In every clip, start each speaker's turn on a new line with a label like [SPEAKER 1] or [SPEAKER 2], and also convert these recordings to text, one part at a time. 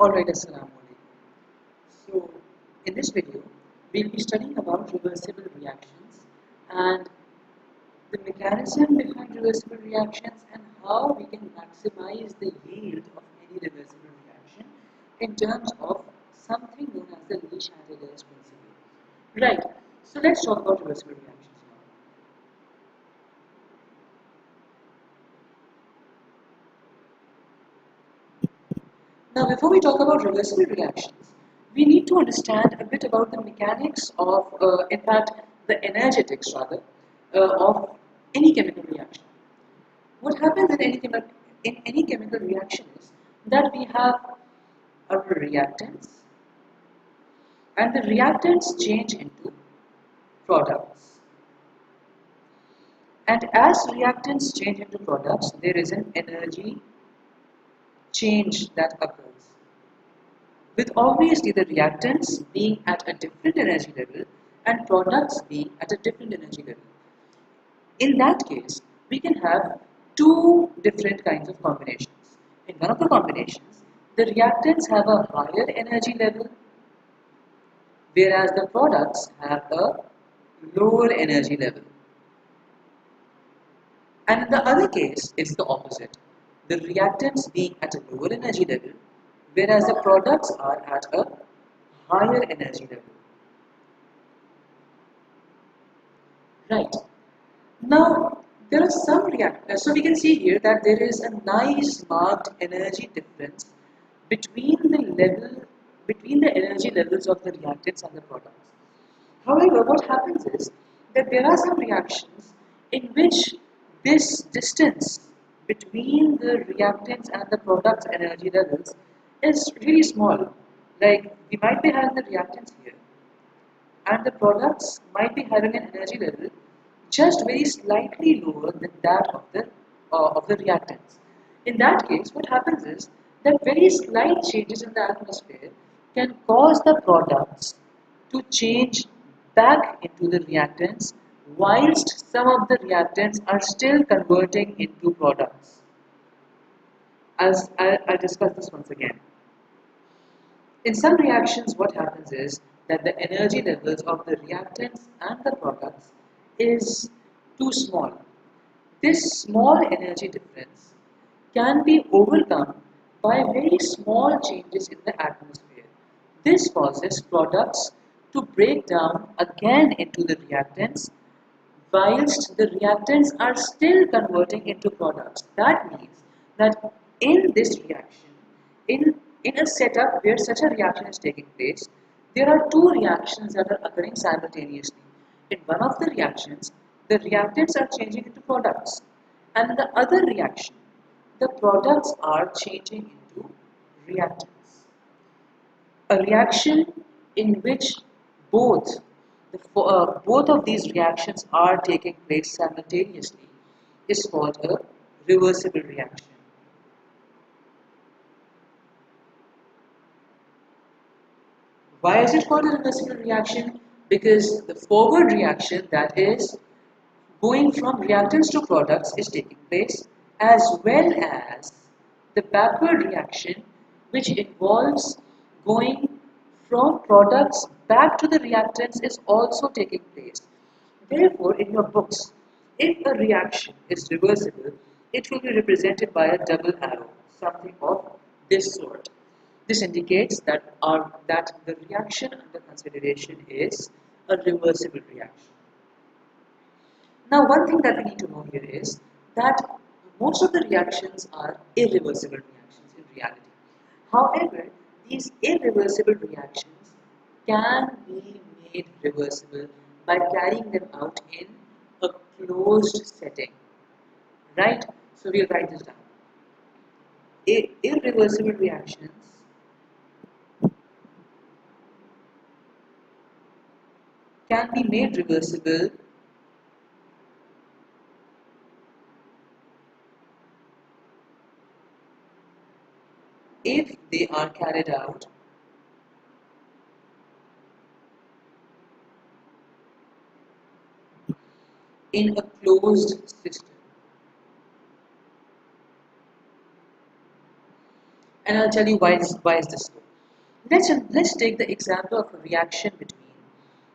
[SPEAKER 1] Alright, Assalamu alaikum. So, in this video, we'll be studying about reversible reactions and the mechanism behind reversible reactions and how we can maximize the yield of any reversible reaction in terms of something known as the Chatellier's principle. Right, so let's talk about reversible reactions now. Now, before we talk about reversible reactions, we need to understand a bit about the mechanics of, in fact, the energetics rather, of any chemical reaction. What happens in any chemical reaction is that we have our reactants, and the reactants change into products. And as reactants change into products, there is an energy change that occurs, with obviously the reactants being at a different energy level and products being at a different energy level. In that case, we can have two different kinds of combinations. In one of the combinations, the reactants have a higher energy level, whereas the products have a lower energy level. And in the other case, it's the opposite. The reactants being at a lower energy level, whereas the products are at a higher energy level. Right. Now, there are some reactors. So we can see here that there is a nice marked energy difference between the energy levels of the reactants and the products. However, what happens is that there are some reactions in which this distance between the reactants and the products energy levels is really small. Like we might be having the reactants here and the products might be having an energy level just very slightly lower than that of the reactants. In that case, what happens is that very slight changes in the atmosphere can cause the products to change back into the reactants, whilst some of the reactants are still converting into products. As I'll discuss this once again. In some reactions, what happens is that the energy levels of the reactants and the products is too small. This small energy difference can be overcome by very small changes in the atmosphere. This causes products to break down again into the reactants, whilst the reactants are still converting into products. That means that in this reaction, in a setup where such a reaction is taking place, there are two reactions that are occurring simultaneously. In one of the reactions, the reactants are changing into products, and in the other reaction, the products are changing into reactants. A reaction in which both both of these reactions are taking place simultaneously is called a reversible reaction. Why is it called a reversible reaction? Because the forward reaction, that is going from reactants to products, is taking place, as well as the backward reaction, which involves going from products back to the reactants, is also taking place. Therefore, in your books, if a reaction is reversible, it will be represented by a double arrow, something of this sort. This indicates that the reaction under consideration is a reversible reaction. Now, one thing that we need to know here is that most of the reactions are irreversible reactions in reality. However, these irreversible reactions can be made reversible by carrying them out in a closed setting. Right? So we'll write this down. Irreversible reactions can be made reversible if they are carried out in a closed system. And I'll tell you why is this so. Let's take the example of a reaction between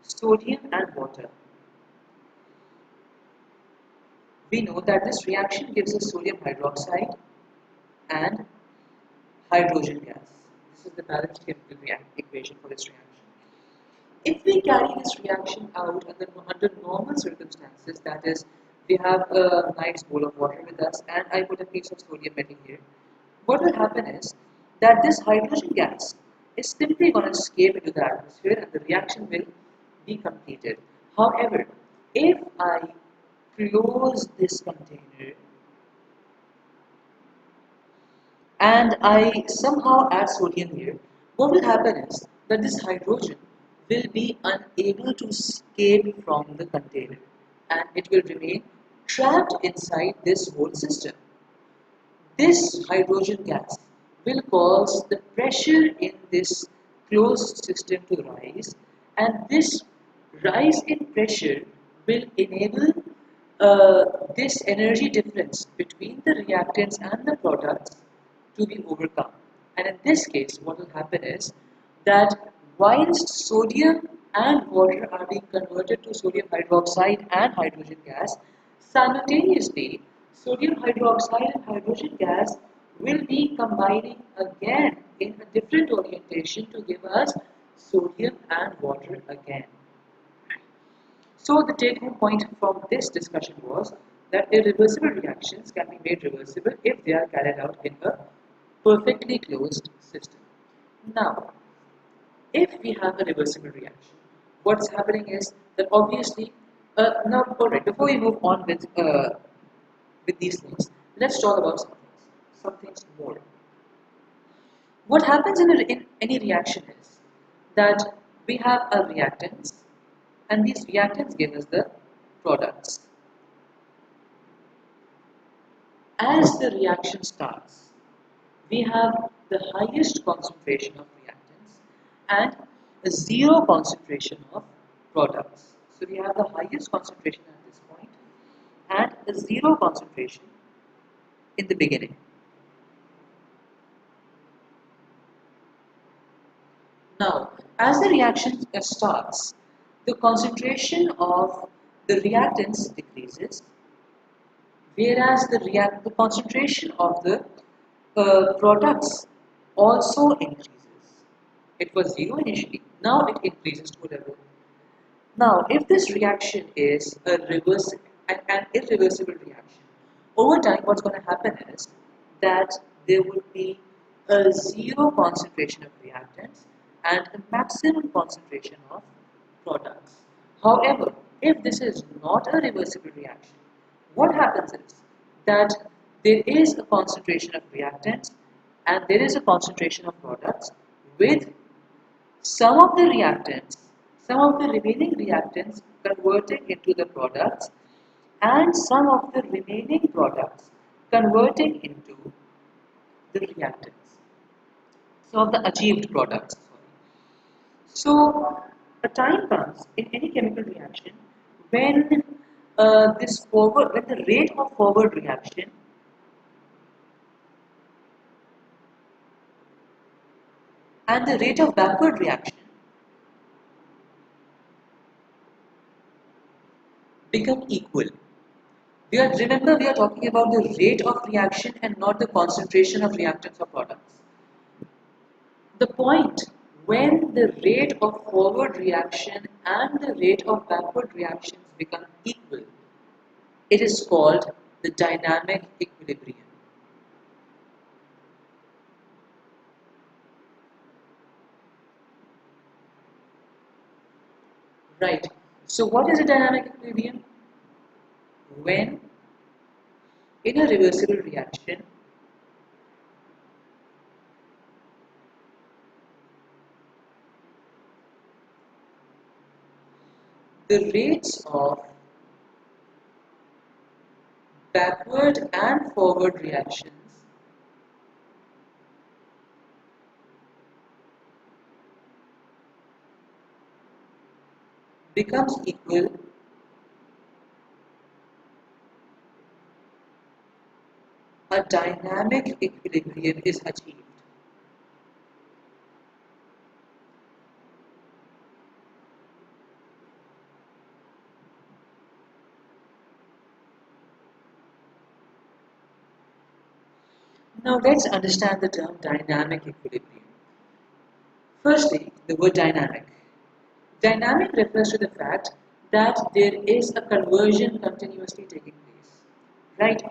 [SPEAKER 1] sodium and water. We know that this reaction gives us sodium hydroxide and hydrogen gas. This is the balanced chemical equation for this reaction. If we carry this reaction out under normal circumstances, that is, we have a nice bowl of water with us and I put a piece of sodium metal here, what will happen is that this hydrogen gas is simply going to escape into the atmosphere and the reaction will be completed. However, if I close this container and I somehow add sodium here, what will happen is that this hydrogen will be unable to escape from the container and it will remain trapped inside this whole system. This hydrogen gas will cause the pressure in this closed system to rise, and this rise in pressure will enable this energy difference between the reactants and the products to be overcome. And in this case, what will happen is that whilst sodium and water are being converted to sodium hydroxide and hydrogen gas, simultaneously sodium hydroxide and hydrogen gas will be combining again in a different orientation to give us sodium and water again. So the take-home point from this discussion was that irreversible reactions can be made reversible if they are carried out in a perfectly closed system. Now, if we have a reversible reaction, what's happening is that obviously, now, alright, before we move on with these things, let's talk about some things more. What happens in any reaction is that we have a reactants, and these reactants give us the products. As the reaction starts, we have the highest concentration of reactants and a zero concentration of products. So we have the highest concentration at this point and a zero concentration in the beginning. Now, as the reaction starts, the concentration of the reactants decreases, whereas the concentration of the products also increases. It was zero initially, now it increases to a level. Now, if this reaction is an irreversible reaction, over time what's going to happen is that there would be a zero concentration of reactants and a maximum concentration of products. However, if this is not a reversible reaction, what happens is that there is a concentration of reactants and there is a concentration of products with some of the reactants, some of the remaining reactants converting into the products and some of the remaining products converting into the reactants. Some of the achieved products. So a time comes in any chemical reaction when when the rate of forward reaction and the rate of backward reaction become equal. Remember, we are talking about the rate of reaction and not the concentration of reactants or products. The point when the rate of forward reaction and the rate of backward reactions become equal, it is called the dynamic equilibrium. Right. So what is a dynamic equilibrium? When in a reversible reaction, the rates of backward and forward reactions becomes equal, a dynamic equilibrium is achieved. Now let's understand the term dynamic equilibrium. Firstly, the word dynamic. Dynamic refers to the fact that there is a conversion continuously taking place. Right?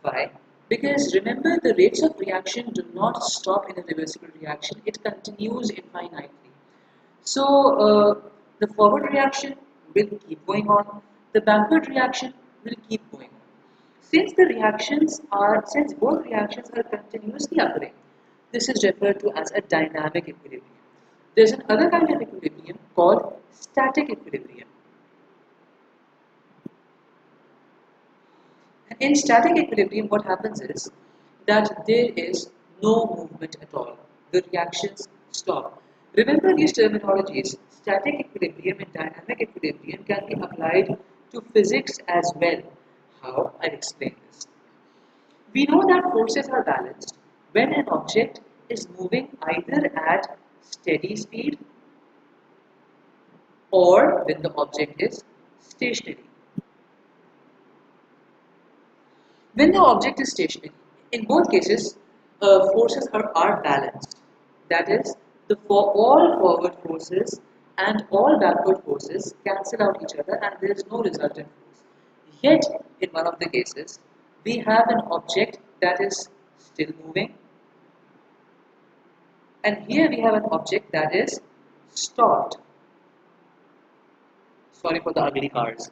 [SPEAKER 1] Why? Because remember, the rates of reaction do not stop in a reversible reaction, it continues infinitely. So, the forward reaction will keep going on, the backward reaction will keep going on. Since both reactions are continuously occurring, this is referred to as a dynamic equilibrium. There's another kind of equilibrium called static equilibrium. And in static equilibrium, what happens is that there is no movement at all. The reactions stop. Remember these terminologies. Static equilibrium and dynamic equilibrium can be applied to physics as well. How? I'll explain this. We know that forces are balanced when an object is moving either at steady speed or when the object is stationary. When the object is stationary, in both cases, forces are balanced. That is, all forward forces and all backward forces cancel out each other and there is no resultant force. Yet, in one of the cases, we have an object that is still moving, and here we have an object that is stopped. Sorry for the ugly cars.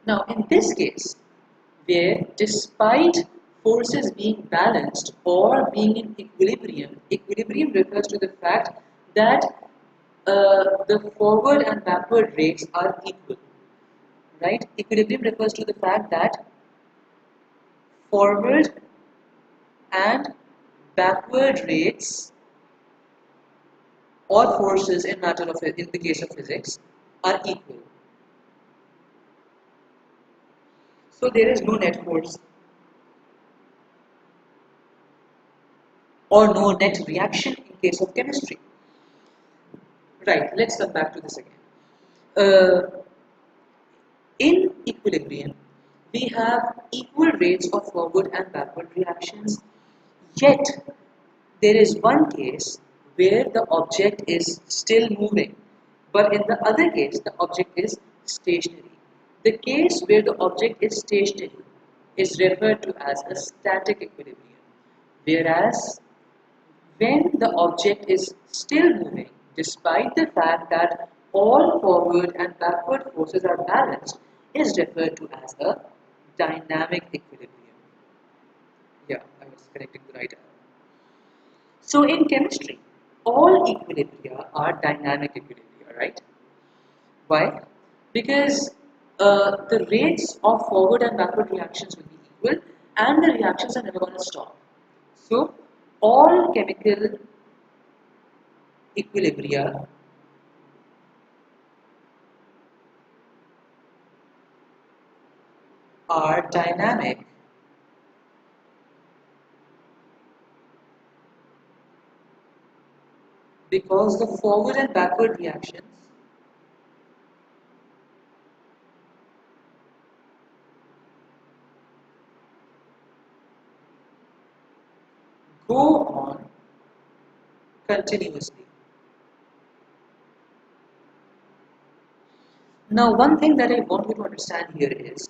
[SPEAKER 1] Now, in this case, where despite forces being balanced or being in equilibrium, equilibrium refers to the fact that the forward and backward rates are equal, right? Equilibrium refers to the fact that forward and backward rates or forces in the case of physics are equal. So there is no net force or no net reaction in case of chemistry. Right, let's come back to this again. Uh, in equilibrium, we have equal rates of forward and backward reactions, yet there is one case where the object is still moving, but in the other case, the object is stationary. The case where the object is stationary is referred to as a static equilibrium, whereas when the object is still moving, despite the fact that all forward and backward forces are balanced, is referred to as a dynamic equilibrium. Yeah, I was connecting the right arrow. So in chemistry, all equilibria are dynamic equilibria, right? Why? Because the rates of forward and backward reactions will be equal and the reactions are never going to stop. So all chemical equilibria are dynamic because the forward and backward reactions go on continuously. Now, one thing that I want you to understand here is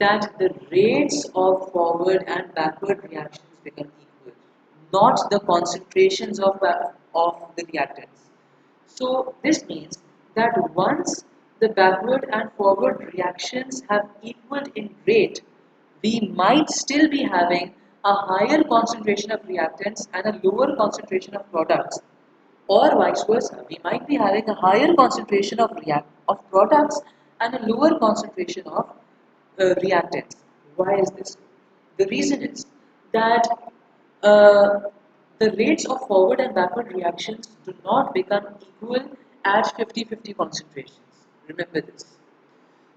[SPEAKER 1] that the rates of forward and backward reactions become equal, not the concentrations of the reactants. So this means that once the backward and forward reactions have equaled in rate, we might still be having a higher concentration of reactants and a lower concentration of products, or vice versa. We might be having a higher concentration of products and a lower concentration of reactants. Why is this? The reason is that uh, the rates of forward and backward reactions do not become equal at 50-50 concentrations. Remember this.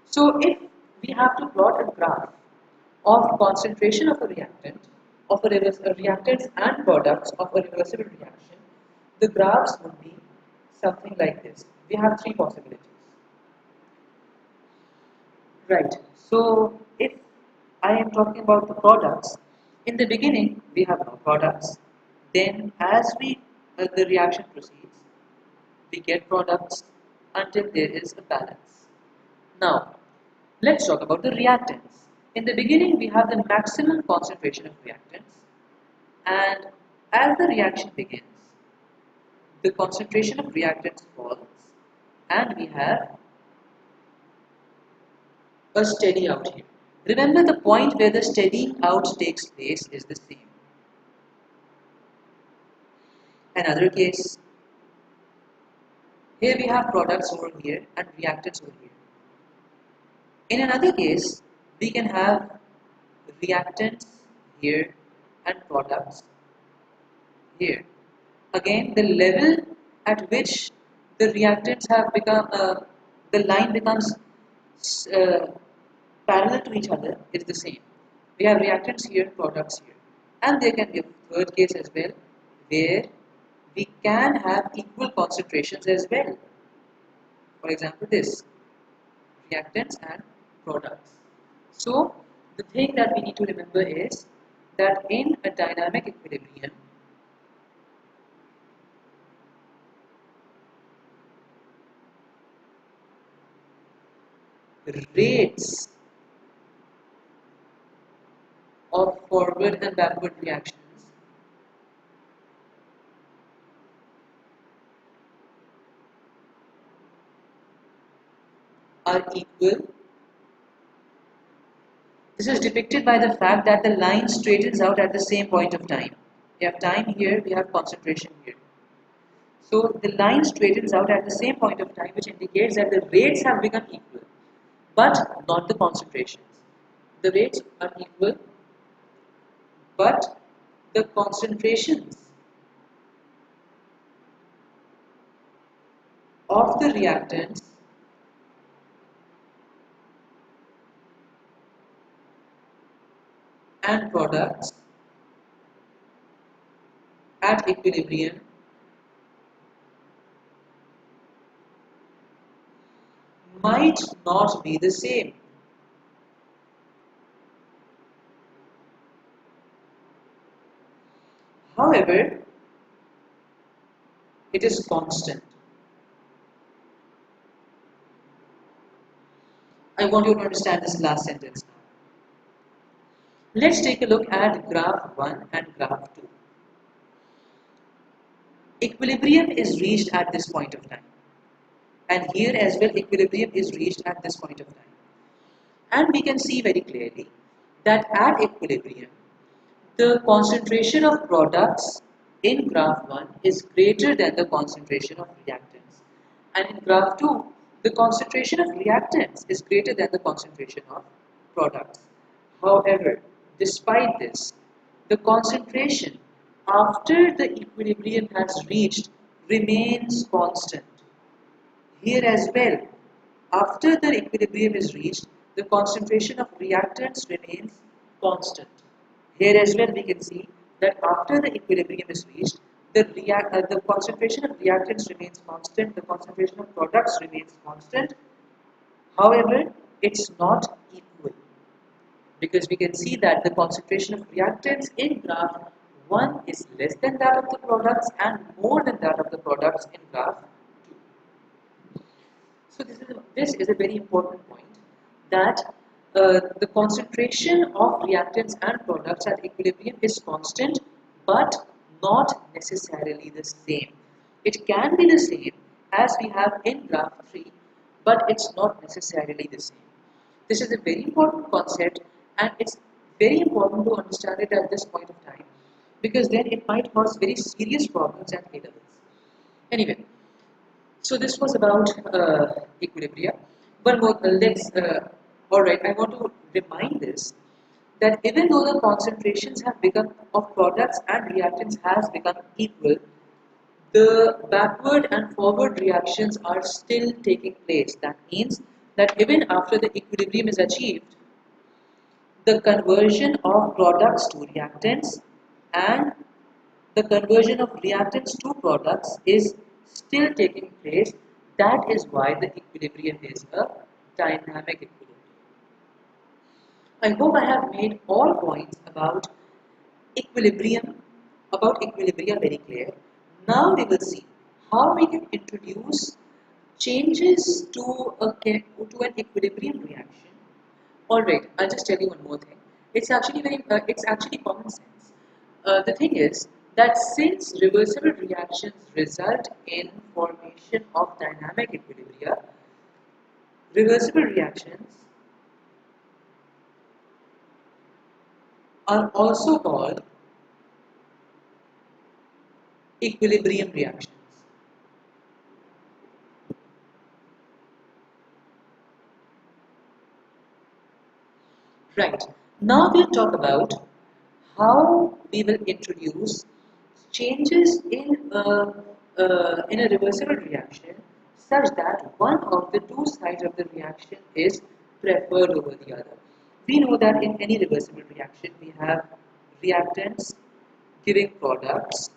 [SPEAKER 1] So if we have to plot a graph of concentration of a reactant, reactants and products of a reversible reaction, the graphs would be something like this. We have three possibilities. Right. So if I am talking about the products, In the beginning, we have no products. Then, as the reaction proceeds, we get products until there is a balance. Now, let's talk about the reactants. In the beginning, we have the maximum concentration of reactants, and as the reaction begins, the concentration of reactants falls, and we have a steady out here. Remember, the point where the steadying out takes place is the same. Another case, here we have products over here and reactants over here. In another case, we can have reactants here and products here. Again, the level at which the reactants have become, the line becomes uh, parallel to each other is the same. We have reactants here, products here. And there can be a third case as well, where we can have equal concentrations as well. For example, this, reactants and products. So, the thing that we need to remember is that in a dynamic equilibrium, rates of forward and backward reactions are equal. This is depicted by the fact that the line straightens out at the same point of time. We have time here, we have concentration here. So the line straightens out at the same point of time, which indicates that the rates have become equal, but not the concentrations. The rates are equal, but the concentrations of the reactants and products at equilibrium might not be the same. However, it is constant. I want you to understand this last sentence now. Let's take a look at graph 1 and graph 2. Equilibrium is reached at this point of time. And here as well, equilibrium is reached at this point of time. And we can see very clearly that at equilibrium, the concentration of products in graph 1 is greater than the concentration of reactants. And in graph 2, the concentration of reactants is greater than the concentration of products. However, despite this, the concentration after the equilibrium has reached remains constant. Here as well, after the equilibrium is reached, the concentration of reactants remains constant. Here as well, we can see that after the equilibrium is reached, the concentration of reactants remains constant, the concentration of products remains constant. However, it's not equal, because we can see that the concentration of reactants in graph 1 is less than that of the products and more than that of the products in graph 2. So this is a very important point, that the concentration of reactants and products at equilibrium is constant, but not necessarily the same. It can be the same as we have in graph 3, but it's not necessarily the same. This is a very important concept, and it's very important to understand it at this point of time, because then it might cause very serious problems at A levels. Anyway, so this was about equilibria. One more, alright, I want to remind this, that even though the concentrations have become of products and reactants has become equal, the backward and forward reactions are still taking place. That means that even after the equilibrium is achieved, the conversion of products to reactants and the conversion of reactants to products is still taking place. That is why the equilibrium is a dynamic equilibrium. I hope I have made all points about equilibrium, about equilibria very clear. Now we will see how we can introduce changes to to an equilibrium reaction. Alright, I'll just tell you one more thing. It's actually common sense. The thing is that since reversible reactions result in formation of dynamic equilibria, reversible reactions are also called equilibrium reactions. Right. Now we'll talk about how we will introduce changes in a reversible reaction such that one of the two sides of the reaction is preferred over the other. We know that in any reversible reaction we have reactants giving products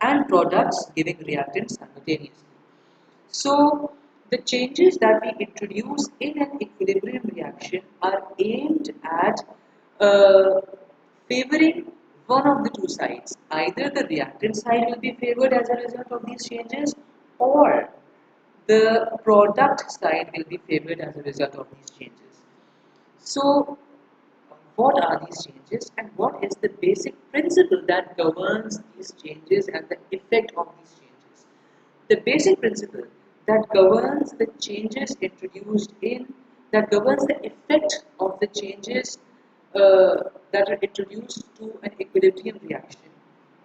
[SPEAKER 1] and products giving reactants simultaneously. So, the changes that we introduce in an equilibrium reaction are aimed at uh, favoring one of the two sides. Either the reactant side will be favored as a result of these changes, or the product side will be favored as a result of these changes. So, what are these changes and what is the basic principle that governs these changes and the effect of these changes? The basic principle that governs the changes introduced in, that governs the effect of the changes that are introduced to an equilibrium reaction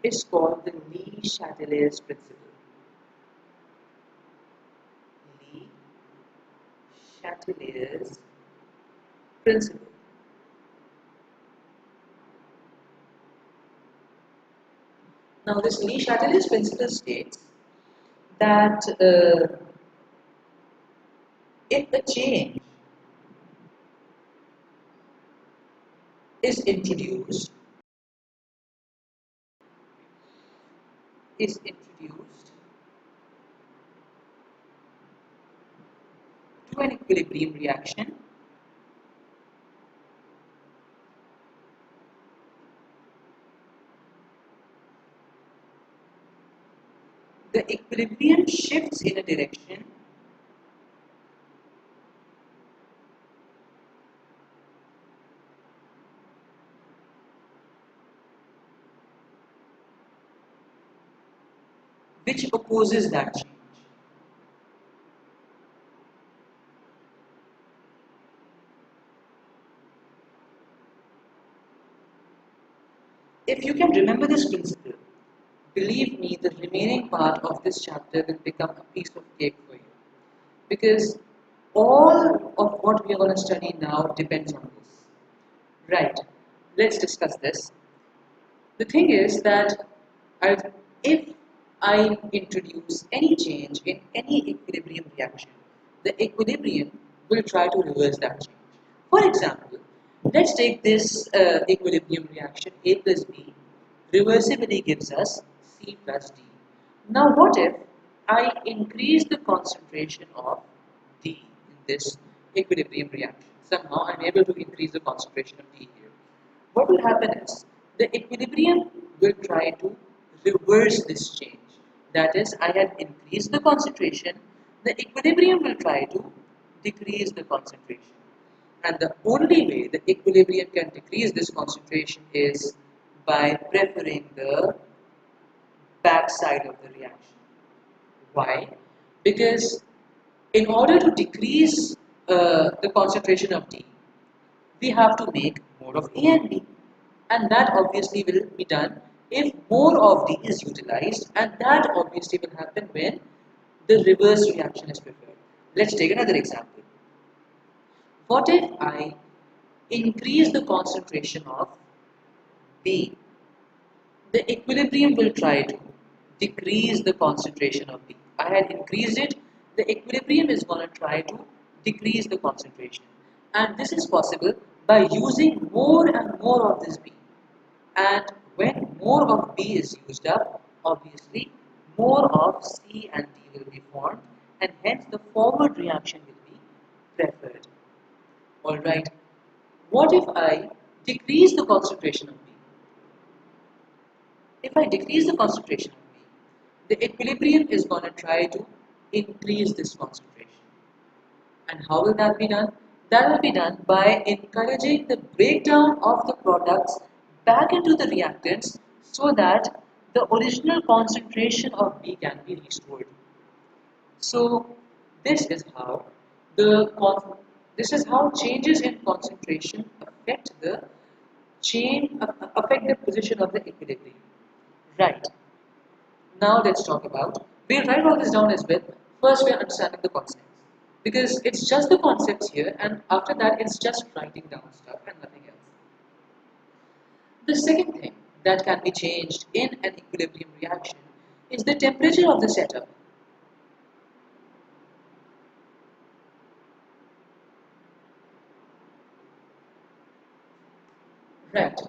[SPEAKER 1] is called the Lee-Chatelier's principle. Lee-Chatelier's principle. Now, this Lee-Chatelier's principle states that if a change is introduced, is introduced to an equilibrium reaction, the equilibrium shifts in a direction which opposes that change. If you can remember this principle, believe me, the remaining part of this chapter will become a piece of cake for you. Because all of what we are going to study now depends on this. Right, let's discuss this. The thing is that if I introduce any change in any equilibrium reaction, the equilibrium will try to reverse that change. For example, let's take this equilibrium reaction A plus B. Reversibility gives us C plus D. Now what if I increase the concentration of D in this equilibrium reaction? Somehow I'm able to increase the concentration of D here. What will happen is the equilibrium will try to reverse this change. That is, I had increased the concentration, the equilibrium will try to decrease the concentration. And the only way the equilibrium can decrease this concentration is by preferring the back side of the reaction. Why? Because in order to decrease the concentration of D, we have to make more of A and B, and that obviously will be done if more of D is utilized, and that obviously will happen when the reverse reaction is preferred. Let's take another example. What if I increase the concentration of B? The equilibrium will try to decrease the concentration of B. I had increased it, the equilibrium is going to try to decrease the concentration. And this is possible by using more and more of this B. And when more of B is used up, obviously more of C and D will be formed, and hence the forward reaction will be preferred. Alright, what if I decrease the concentration of B. If I decrease the concentration of B, the equilibrium is going to try to increase this concentration. And how will that be done? That will be done by encouraging the breakdown of the products back into the reactants so that the original concentration of B can be restored. So this is how this is how changes in concentration affect the position of the equilibrium. Right. Now let's talk about, we'll write all this down as well. First we are understanding the concepts. Because it's just the concepts here, and after that it's just writing down stuff and nothing else. The second thing that can be changed in an equilibrium reaction is the temperature of the setup. Right.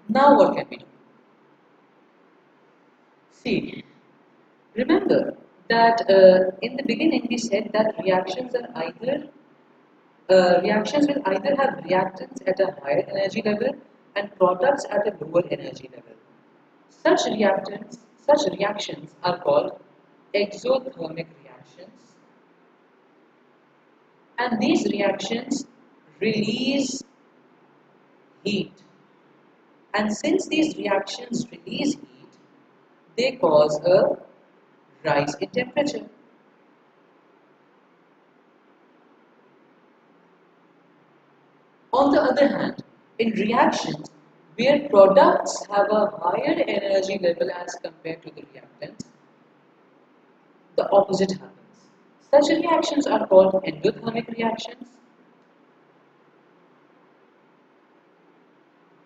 [SPEAKER 1] Now what can we do? See, remember that in the beginning we said that reactions will either have reactants at a higher energy level and products at a lower energy level. Such reactions are called exothermic reactions, and these reactions release heat. And since these reactions release heat, they cause a rise in temperature. On the other hand, in reactions where products have a higher energy level as compared to the reactants, the opposite happens. Such reactions are called endothermic reactions,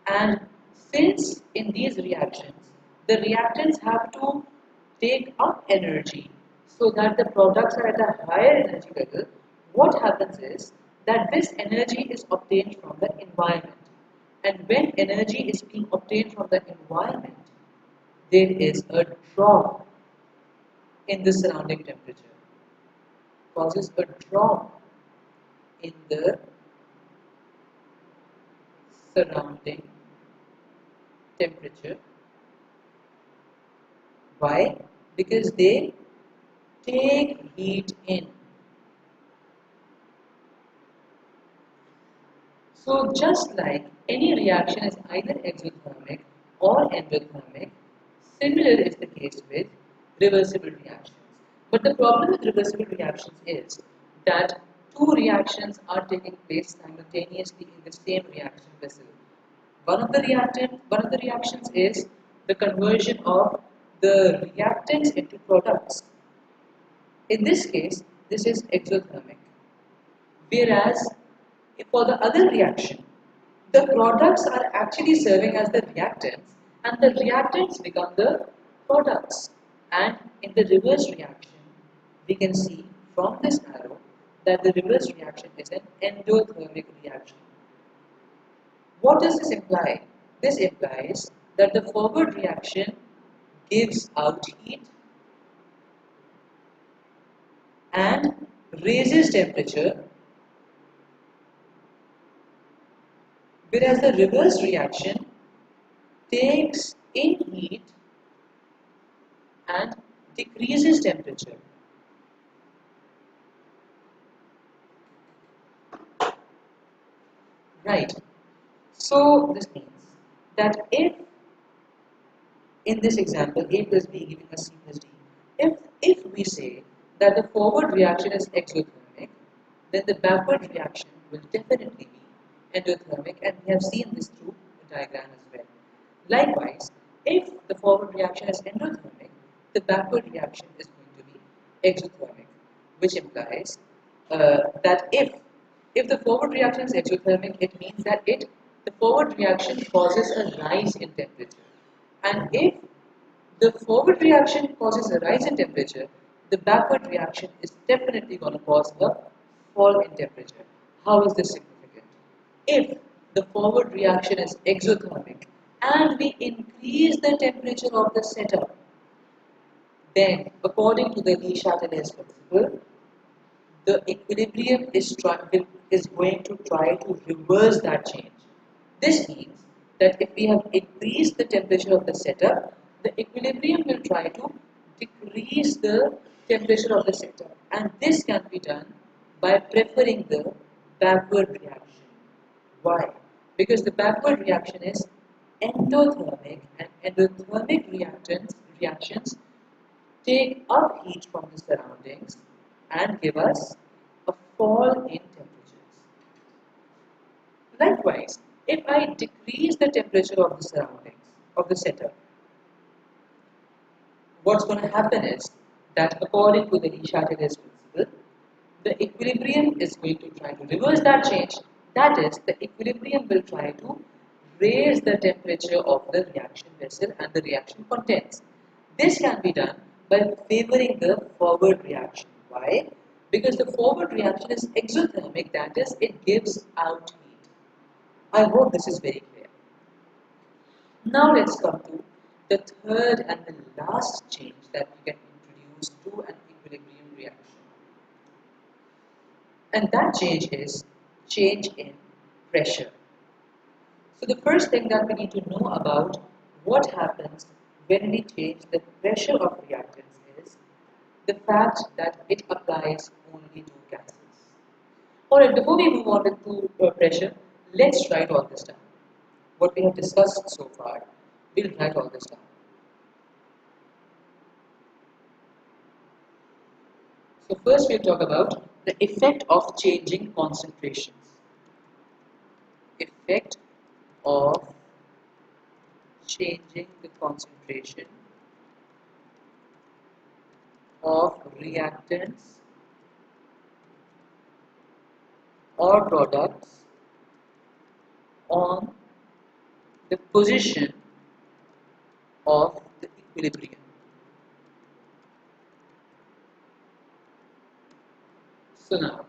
[SPEAKER 1] and since in these reactions the reactants have to take up energy so that the products are at a higher energy level, what happens is that this energy is obtained from the environment. And when energy is being obtained from the environment, there is a drop in the surrounding temperature, causes a drop in the surrounding temperature. Why? Because they take heat in. So just like any reaction is either exothermic or endothermic, similar is the case with reversible reactions. But the problem with reversible reactions is that two reactions are taking place simultaneously in the same reaction vessel. One of the reactions is the conversion of the reactants into products. In this case, this is exothermic. Whereas for the other reaction, the products are actually serving as the reactants and the reactants become the products. And in the reverse reaction, we can see from this arrow that the reverse reaction is an endothermic reaction. What does this imply? This implies that the forward reaction gives out heat and raises temperature, whereas the reverse reaction takes in heat and decreases temperature. Right. So this means that if in this example A plus B giving us C plus D, if we say that the forward reaction is exothermic, then the backward reaction will definitely be endothermic, and we have seen this through the diagram as well. Likewise, if the forward reaction is endothermic, the backward reaction is going to be exothermic, which implies that if the forward reaction is exothermic, it means that the forward reaction causes a rise in temperature, and if the forward reaction causes a rise in temperature, the backward reaction is definitely going to cause a fall in temperature. How is this significant? If the forward reaction is exothermic and we increase the temperature of the setup, then according to the Chatellier's principle, the equilibrium is going to try to reverse that change. This means that if we have increased the temperature of the setup, the equilibrium will try to decrease the temperature of the setup, and this can be done by preferring the backward reaction. Why? Because the backward reaction is endothermic, and endothermic reactions take up heat from the surroundings and give us a fall in temperatures. Likewise, if I decrease the temperature of the surroundings, of the setup, what's going to happen is that according to the Chatellier's principle, the equilibrium is going to try to reverse that change. That is, the equilibrium will try to raise the temperature of the reaction vessel and the reaction contents. This can be done by favoring the forward reaction. Why? Because the forward reaction is exothermic, that is, it gives out heat. I hope this is very clear. Now let's come to the third and the last change that we can introduce to an equilibrium reaction. And that change is change in pressure. So the first thing that we need to know about what happens when we change the pressure of reactants is the fact that it applies only to gases. Alright, before we move on to pressure, let's write all this down. What we have discussed so far, we'll write all this down. So first we'll talk about the effect of changing concentrations. Effect of changing the concentration of reactants or products on the position of the equilibrium. So now,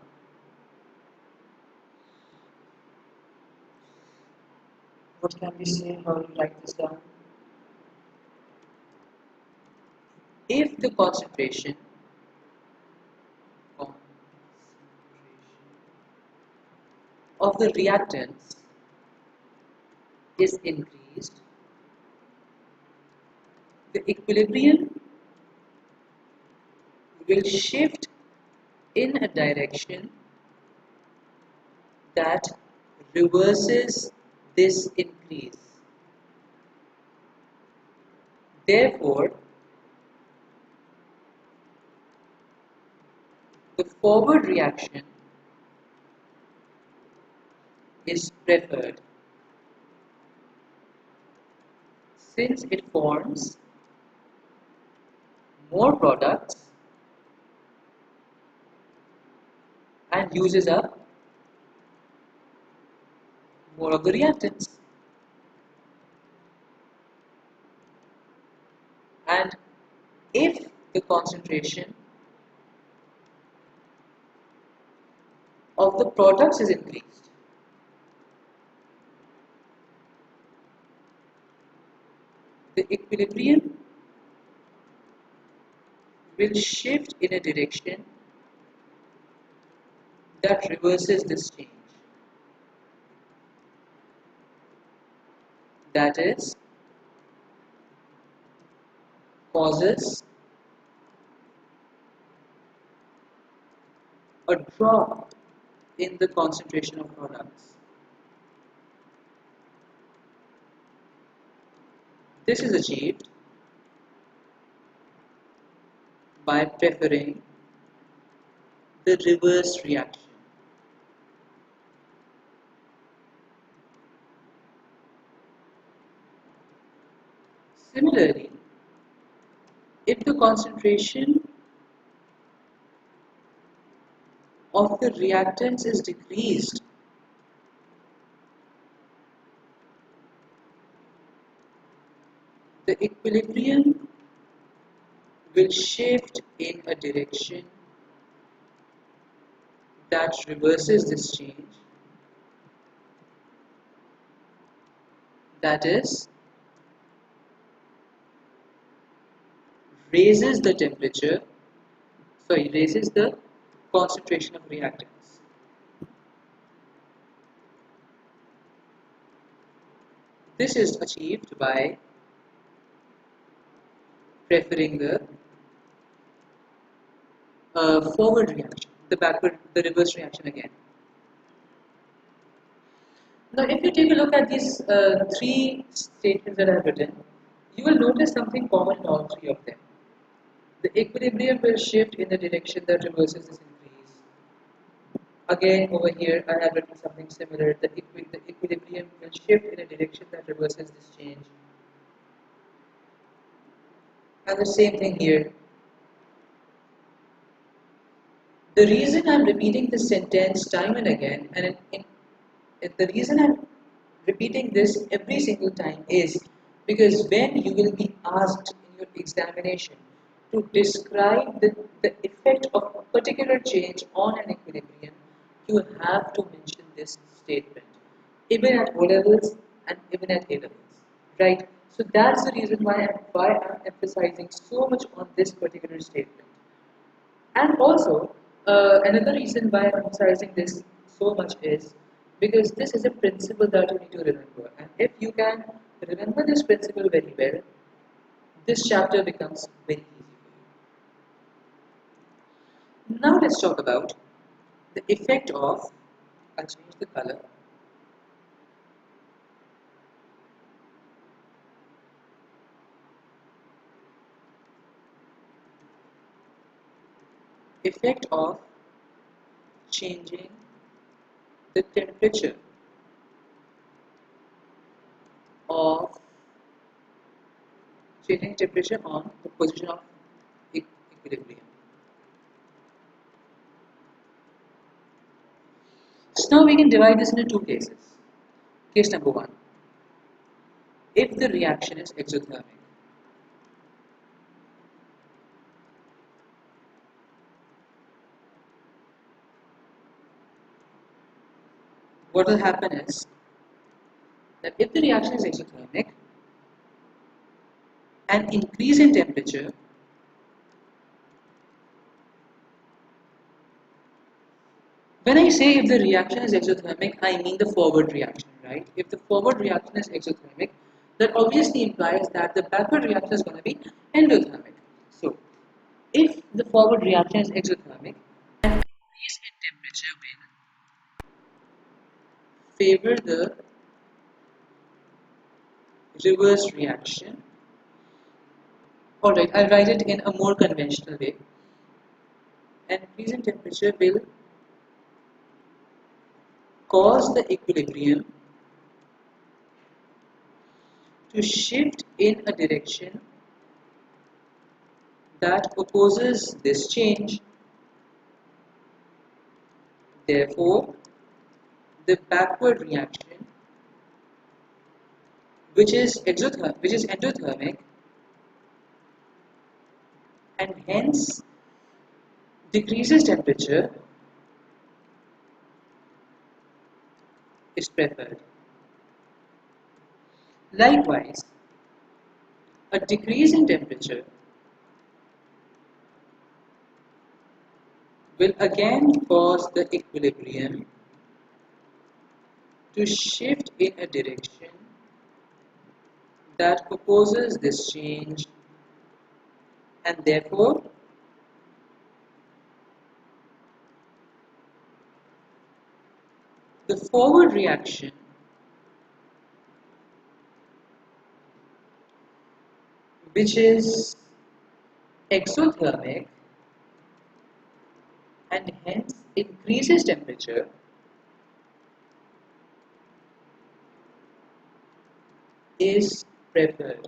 [SPEAKER 1] what can we say? How do we write this down? If the concentration of the reactants is increased, the equilibrium will shift in a direction that reverses this increase. Therefore, the forward reaction is preferred since it forms more products and uses up more of the reactants. And if the concentration of the products is increased, the equilibrium will shift in a direction that reverses this change. That is, causes a drop in the concentration of products. This is achieved by preferring the reverse reaction. Similarly, if the concentration of the reactants is decreased, the equilibrium will shift in a direction that reverses this change. That is, raises the concentration of reactants. this is achieved by preferring the forward reaction, the reverse reaction again. Now, if you take a look at these three statements that I have written, you will notice something common in all three of them. The equilibrium will shift in the direction that reverses this increase. Again, over here, I have written something similar. The equilibrium will shift in a direction that reverses this change. And the same thing here. The reason I'm repeating this sentence time and again, and the reason I'm repeating this every single time is because when you will be asked in your examination to describe the effect of a particular change on an equilibrium, you have to mention this statement, even at O levels and even at A levels, right? So that's the reason why I'm emphasizing so much on this particular statement. And also, another reason why I'm emphasizing this so much is because this is a principle that you need to remember. And if you can remember this principle very well, this chapter becomes very easy for you. Now let's talk about the effect of, I'll change the color, effect of changing the temperature of changing temperature on the position of equilibrium. So now we can divide this into two cases. Case number one, if the reaction is exothermic. What will happen is that if the reaction is exothermic, an increase in temperature when I say if the reaction is exothermic, I mean the forward reaction, right? If the forward reaction is exothermic, that obviously implies that the backward reaction is going to be endothermic. So, if the forward reaction is exothermic, an increase in temperature will favor the reverse reaction. Alright, I'll write it in a more conventional way. An increase in temperature will cause the equilibrium to shift in a direction that opposes this change. Therefore, the backward reaction, which is endothermic, and hence decreases temperature, is preferred. Likewise, a decrease in temperature will again cause the equilibrium to shift in a direction that opposes this change, and therefore the forward reaction which is exothermic and hence increases temperature is preferred.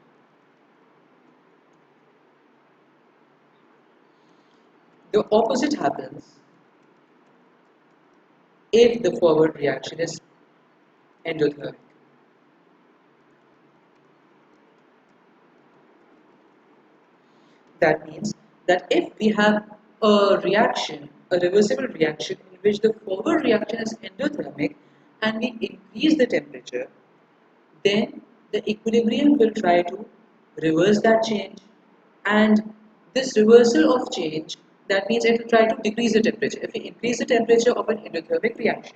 [SPEAKER 1] The opposite happens if the forward reaction is endothermic. That means that if we have a reaction, a reversible reaction in which the forward reaction is endothermic and we increase the temperature, then the equilibrium will try to reverse that change, and this reversal of change, that means it will try to decrease the temperature. If we increase the temperature of an endothermic reaction,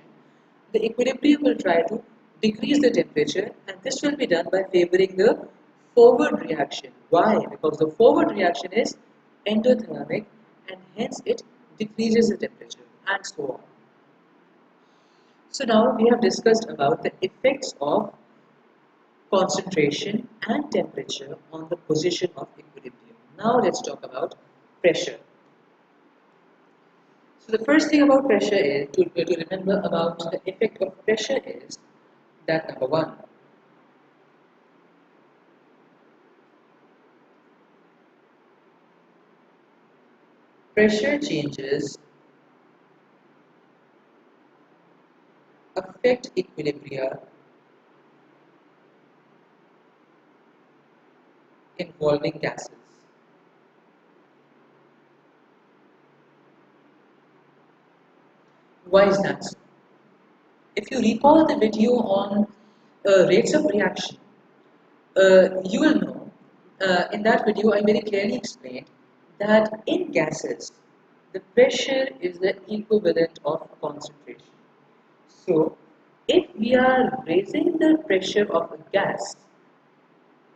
[SPEAKER 1] the equilibrium will try to decrease the temperature, and this will be done by favoring the forward reaction. Why? Because the forward reaction is endothermic and hence it decreases the temperature and so on. So now we have discussed about the effects of concentration and temperature on the position of equilibrium. Now let's talk about pressure. So the first thing about pressure is to remember about the effect of pressure is that number one, pressure changes affect equilibria involving gases. Why is that so? If you recall the video on rates of reaction, you will know in that video I very clearly explained that in gases, the pressure is the equivalent of concentration. So, if we are raising the pressure of a gas,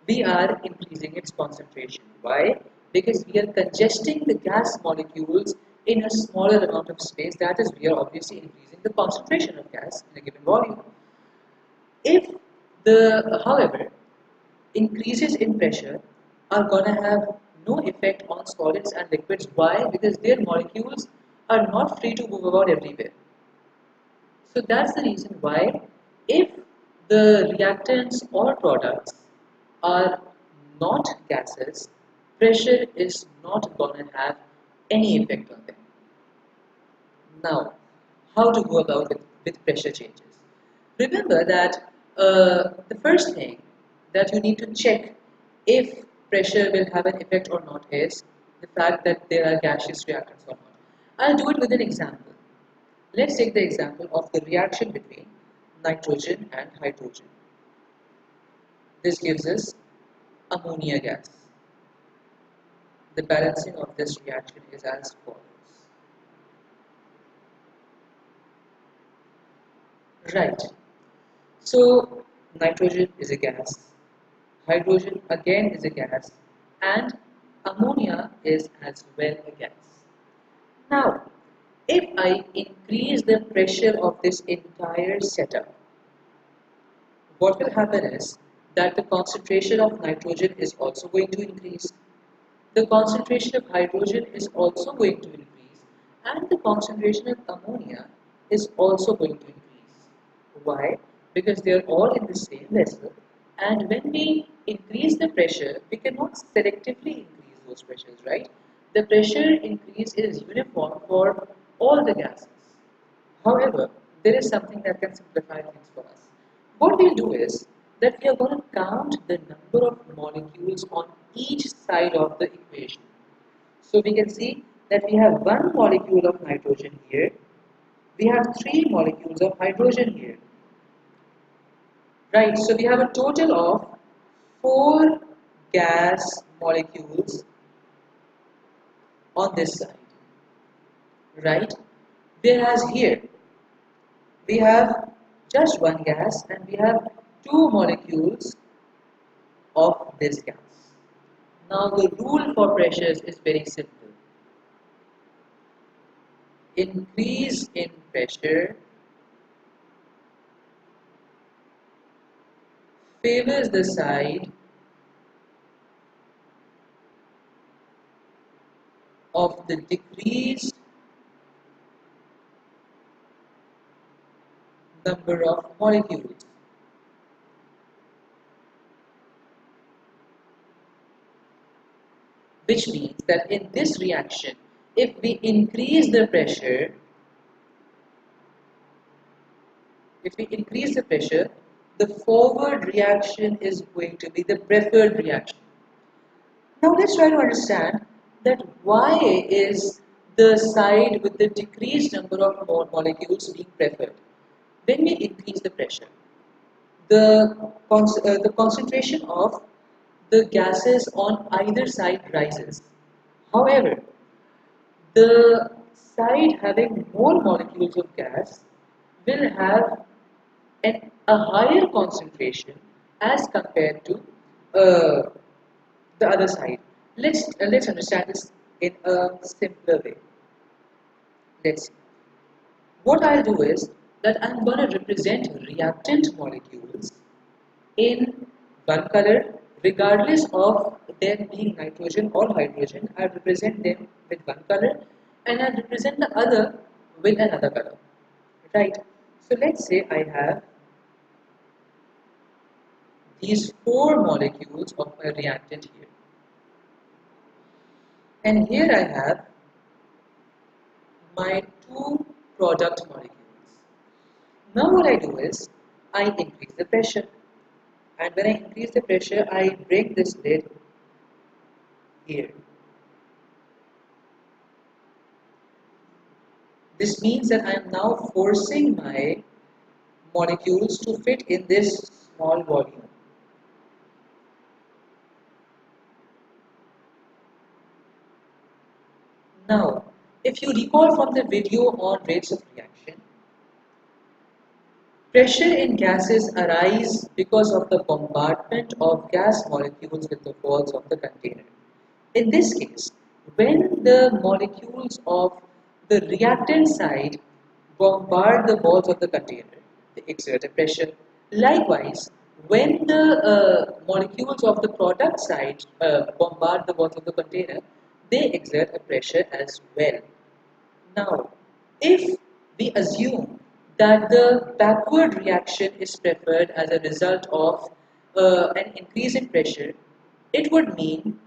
[SPEAKER 1] we are increasing its concentration. Why? Because we are congesting the gas molecules in a smaller amount of space. That is, we are obviously increasing the concentration of gas in a given volume. If however, increases in pressure are gonna have no effect on solids and liquids. Why? Because their molecules are not free to move about everywhere. So that's the reason why if the reactants or products are not gases, pressure is not going to have any effect on them. Now, how to go about it with pressure changes? Remember that the first thing that you need to check if pressure will have an effect or not is the fact that there are gaseous reactants or not. I'll do it with an example. Let's take the example of the reaction between nitrogen and hydrogen. This gives us ammonia gas. The balancing of this reaction is as follows. Right. So nitrogen is a gas, hydrogen again is a gas, and ammonia is as well a gas. Now, if I increase the pressure of this entire setup, what will happen is that the concentration of nitrogen is also going to increase. The concentration of hydrogen is also going to increase, and the concentration of ammonia is also going to increase. Why? Because they are all in the same vessel, and when we increase the pressure, we cannot selectively increase those pressures, right? The pressure increase is uniform for all the gases. However, there is something that can simplify things for us. What we'll do is that we are going to count the number of molecules on each side of the equation. So we can see that we have one molecule of nitrogen here, we have three molecules of hydrogen here. Right, so we have a total of four gas molecules on this side, right? Whereas here we have just one gas and we have two molecules of this gas. Now the rule for pressures is very simple. Increase in pressure favors the side of the decreased number of molecules. Which means that in this reaction, if we increase the pressure, the forward reaction is going to be the preferred reaction. Now let's try to understand that why is the side with the decreased number of molecules being preferred. When we increase the pressure, the concentration of the gases on either side rises. However, the side having more molecules of gas will have an a higher concentration as compared to uh, the other side. Let's understand this in a simpler way. Let's see. What I'll do is that I'm going to represent reactant molecules in one color, regardless of them being nitrogen or hydrogen. I'll represent them with one color, and I'll represent the other with another color. Right? So let's say I have these four molecules of a reactant here, and here I have my two product molecules. Now what I do is I increase the pressure, and when I increase the pressure I bring this lid here. This means that I am now forcing my molecules to fit in this small volume. Now, if you recall from the video on rates of reaction, pressure in gases arise because of the bombardment of gas molecules with the walls of the container. In this case, when the molecules of the reactant side bombard the walls of the container, they exert a pressure. Likewise, when the molecules of the product side bombard the walls of the container, they exert a pressure as well. Now, if we assume that the backward reaction is preferred as a result of an increase in pressure, it would mean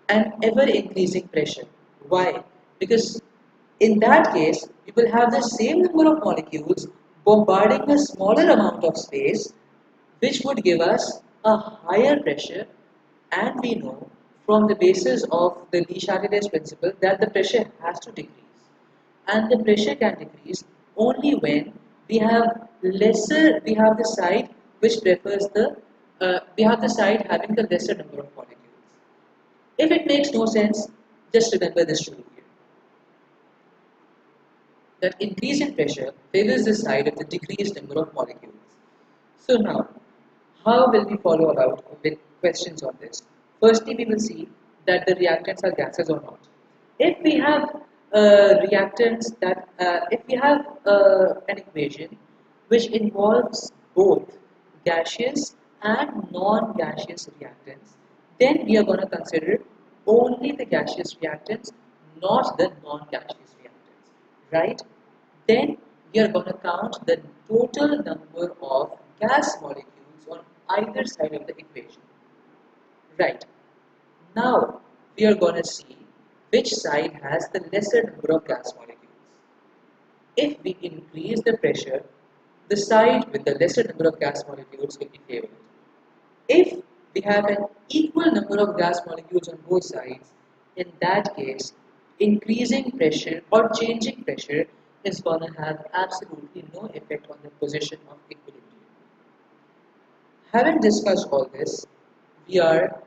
[SPEAKER 1] an ever increasing pressure. Why? Because in that case, we will have the same number of molecules bombarding a smaller amount of space, which would give us a higher pressure, and we know from the basis of the Chatellier's principle that the pressure has to decrease, and the pressure can decrease only when we have the side which prefers we have the side having the lesser number of molecules. If it makes no sense, just remember this rule here, that increase in pressure favors the side of the decreased number of molecules. So now, how will we follow about with questions on this? Firstly, we will see that the reactants are gases or not. If we have if we have an equation which involves both gaseous and non-gaseous reactants, then we are going to consider only the gaseous reactants, not the non-gaseous reactants, right? Then we are going to count the total number of gas molecules on either side of the equation. Right. Now we are going to see which side has the lesser number of gas molecules. If we increase the pressure, the side with the lesser number of gas molecules will be favored. If we have an equal number of gas molecules on both sides, in that case, increasing pressure or changing pressure is going to have absolutely no effect on the position of equilibrium. Having discussed all this, we are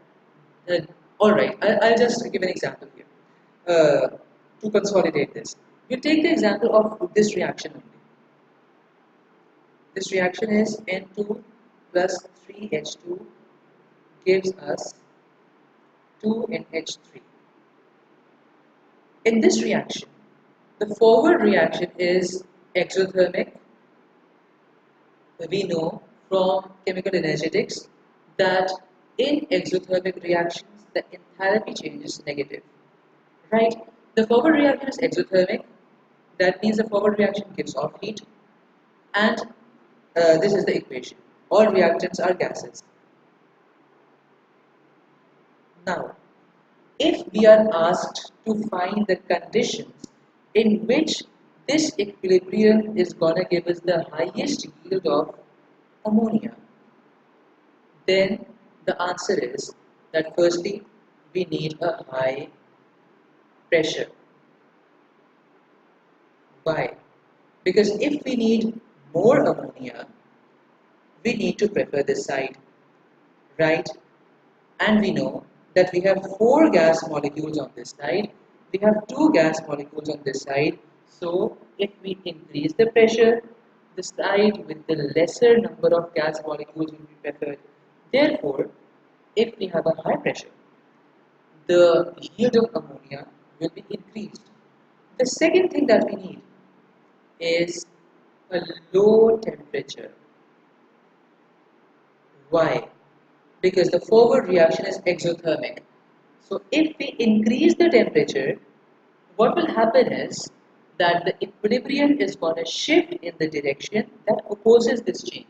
[SPEAKER 1] uh, alright. I'll just give an example here to consolidate this. You take the example of this reaction only. This reaction is N2 plus 3H2 gives us 2NH3. In this reaction, the forward reaction is exothermic. We know from chemical energetics that in exothermic reactions, the enthalpy change is negative. Right? The forward reaction is exothermic. That means the forward reaction gives off heat. And this is the equation. All reactants are gases. Now, if we are asked to find the conditions in which this equilibrium is going to give us the highest yield of ammonia, then the answer is that firstly we need a high pressure. Why? Because if we need more ammonia, we need to prefer this side, right? And we know that we have four gas molecules on this side, we have two gas molecules on this side. So if we increase the pressure, the side with the lesser number of gas molecules will be preferred. Therefore, if we have a high pressure, the yield of ammonia will be increased. The second thing that we need is a low temperature. Why? Because the forward reaction is exothermic. So if we increase the temperature, what will happen is that the equilibrium is going to shift in the direction that opposes this change.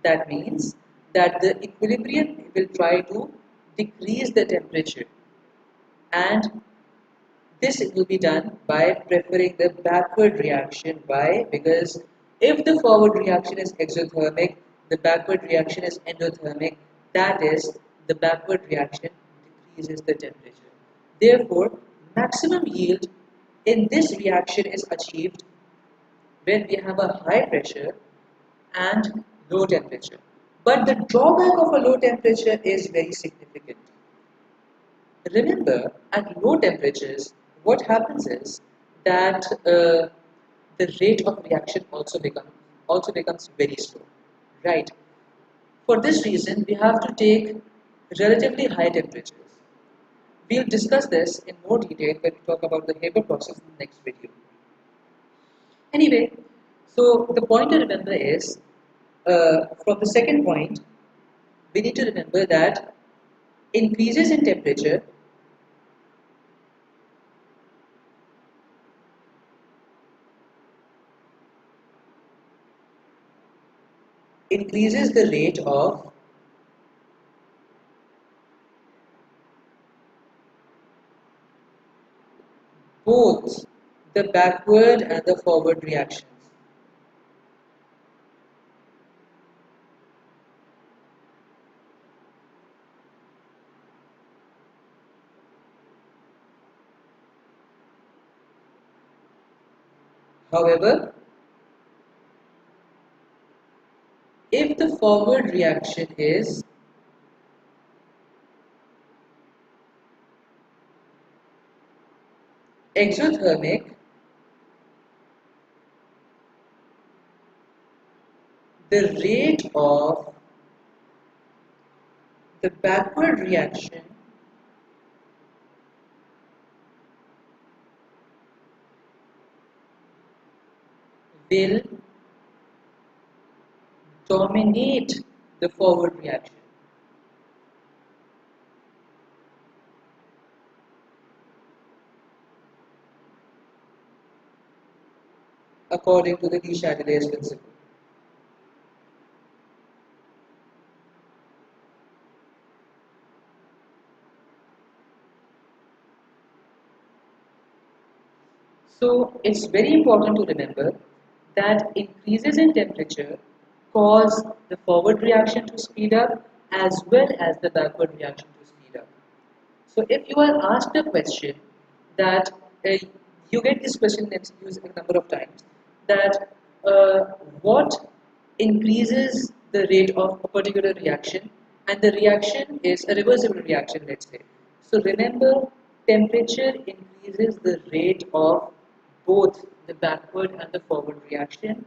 [SPEAKER 1] That means that the equilibrium will try to decrease the temperature, and this will be done by preferring the backward reaction. Why? Because if the forward reaction is exothermic, the backward reaction is endothermic. That is, the backward reaction decreases the temperature. Therefore, maximum yield in this reaction is achieved when we have a high pressure and low temperature. But the drawback of a low temperature is very significant. Remember, at low temperatures, what happens is that the rate of reaction also becomes very slow, right? For this reason, we have to take relatively high temperatures. We'll discuss this in more detail when we talk about the Haber process in the next video. Anyway, so the point to remember is, from the second point, we need to remember that increases in temperature increases the rate of both the backward and the forward reactions. However, if the forward reaction is exothermic, the rate of the backward reaction will dominate the forward reaction. According to the Chatellier's principle. So it's very important to remember that increases in temperature cause the forward reaction to speed up as well as the backward reaction to speed up. So if you are asked a question that you get this question in MCQs a number of times, that what increases the rate of a particular reaction, and the reaction is a reversible reaction, let's say. So remember, temperature increases the rate of both the backward and the forward reaction.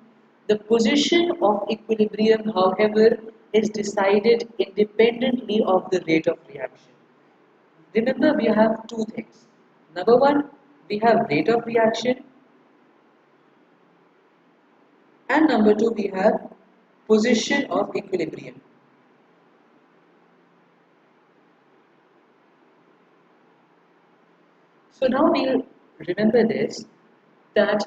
[SPEAKER 1] The position of equilibrium, however, is decided independently of the rate of reaction. Remember, we have two things. Number one, we have rate of reaction, and number two, we have position of equilibrium. So now we'll remember this, that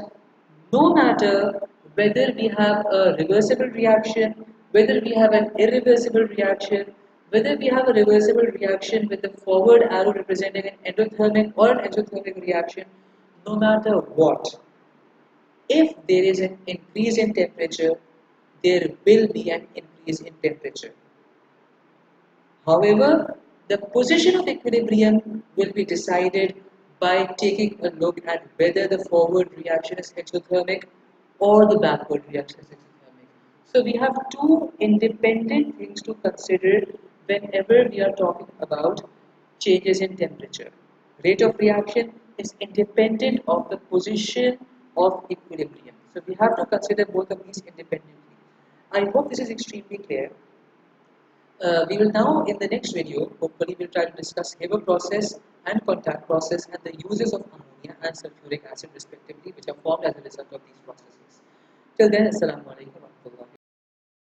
[SPEAKER 1] no matter whether we have a reversible reaction, whether we have an irreversible reaction, whether we have a reversible reaction with the forward arrow representing an endothermic or an exothermic reaction, no matter what, if there is an increase in temperature, there will be an increase in temperature. However, the position of equilibrium will be decided by taking a look at whether the forward reaction is exothermic or the backward reaction is exothermic. So we have two independent things to consider whenever we are talking about changes in temperature. Rate of reaction is independent of the position of equilibrium. So we have to consider both of these independently. I hope this is extremely clear. We will now, in the next video, hopefully we'll try to discuss Haber process and contact process and the uses of ammonia and sulfuric acid respectively, which are formed as a result of these processes. Till then, Assalamu alaikum.